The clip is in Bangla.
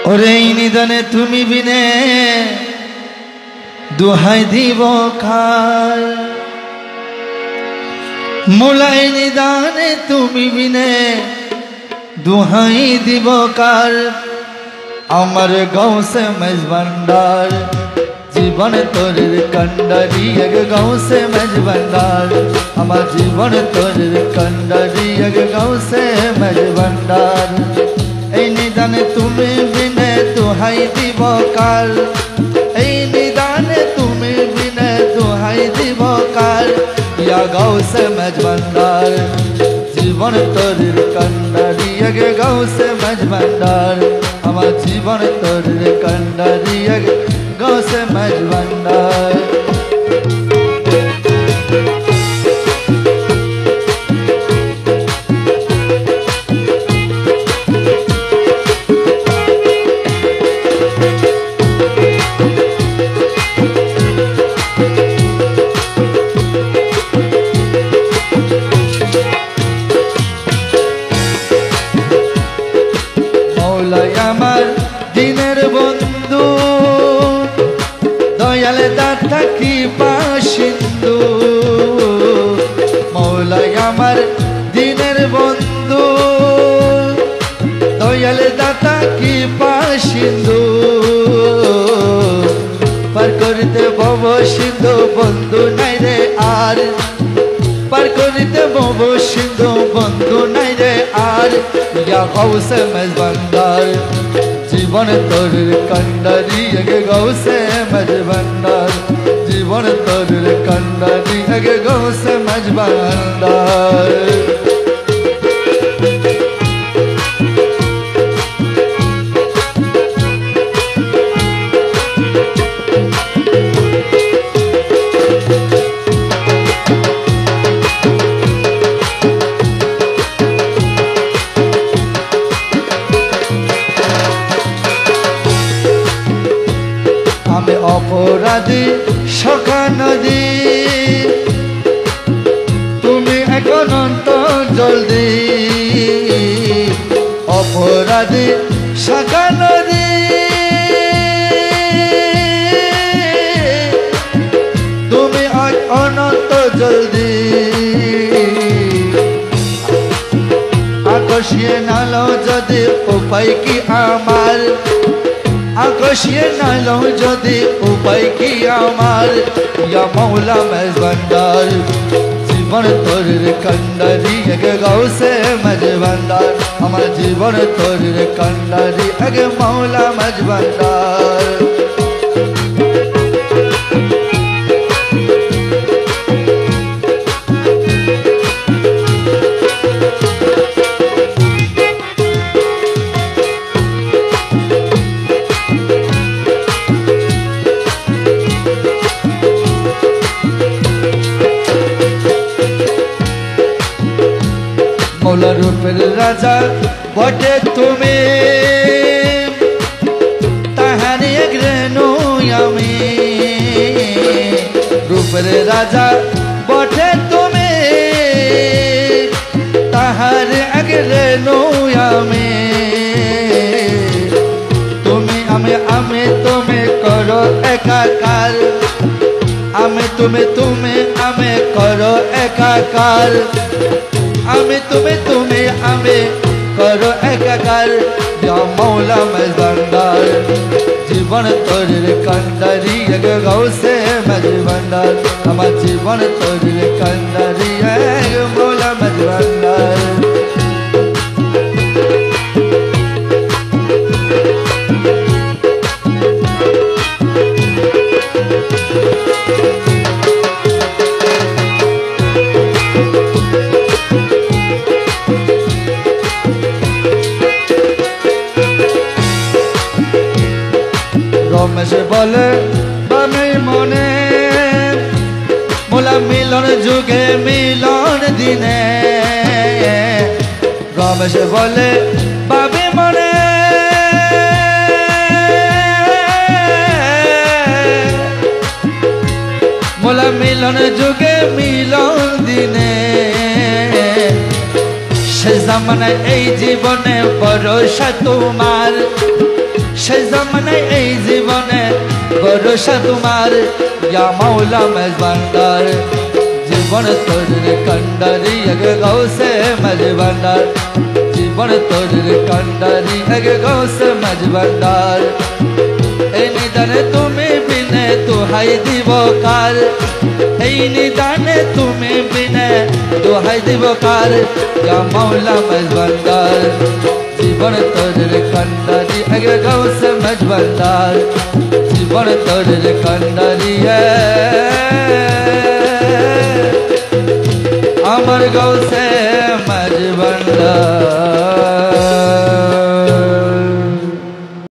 ওরে নিদানে তুমি বিনে দুহাই দিব কার মোলাই নিদানে তুমি বিনে দুহাই দিব কার আমার গাঁওসে মেজবান্ডার জীবন তোরের কন্ডারি এক গাঁওসে মেজবান্ডার আমার জীবন তোরের কন্ডারি এক গাঁওসে মেজবান্ডার এই নিদানে তুমি বিনে দুহাই দিব কার এই নিদানে তুমি বিনে দুহাই দিব কার ইয়া গাঁওসে মেজবান্ডার জীবন তোরের কন্ডারি এক গাঁওসে মেজবান্ডার আমার জীবন তোরের কন্ডারি এক গাঁওসে মেজবান্ডার আমার দিনের বন্ধু দয়াল দাতা কি পাশিন্দু মৌলাই আমার দিনের বন্ধু দয়াল দাতা কি পাশিন্দু পার করিতে ভব সিন্ধু বন্ধু নাই রে আর পার করিতে ভব সিন্ধু বন্ধু নাই রে আর ইয়া গাঁওসে মেজবান্ডার জীবন তোরের কন্ডারি এক গাঁওসে মেজবান্ডার জীবন তোরের কন্ডারি এক গাঁওসে মেজবান্ডার আমি অপরাধী সখা নদী তুমি এখন জলদি অপরাধী সখা নদী তুমি অনন্ত জলদি আকর্ষিয়ে নালো যদি উপায় কি আমার আকর্ষিয়ে নালো যদি উপায় কি আমার ইয়া মৌলা মেজবান্ডার জীবন তোরের কন্ডারি এক গাঁওসে মেজবান্ডার আমার জীবন তোরের কন্ডারি এক মৌলা মেজবান্ডার মৌলা রূপের রাজা বটে তুমি তাহার এক রেণু আমি রূপের রাজা বটে তুমি তাহার এক রেণু আমি তুমি আমি তুমি করো একাকার আমি তুমি আমি করো একাকার আমি তুমি আমি করো একাকার ইয়া মৌলা মেজবান্ডার জীবন তোরের কন্ডারি এক গাঁওসে মেজবান্ডার আমার জীবন তোরের কন্ডারি এক মৌলা মেজবান্ডার রমেশ বলে বামে মনে মোলা মিলন যুগে মিলন দিনে রমেশ বলে বামে মনে মোলা মিলন যুগে মিলন দিনে সে জামানায় এই জীবনে ভরসা তোমার সেই জমানে এই জীবনে ভরসা তোমার ইয়া মাওলা মেজবান্ডার জীবন তোর কন্ডারি আগে গৌসে মেজবান্ডার জীবন তোর কন্ডারি আগে গৌসে মেজবান্ডার এই নিদানে তুমি বিনে দোহাই দিব কার এই নিদানে তুমি বিনে দোহাই দিব কার ইয়া মাওলা মেজবান্ডার জীবন তোর কন্ডারি আগে গৌসে মেজবান্ডার জীবন তোর কন্ডারি আমার গৌসে মেজবান্ডার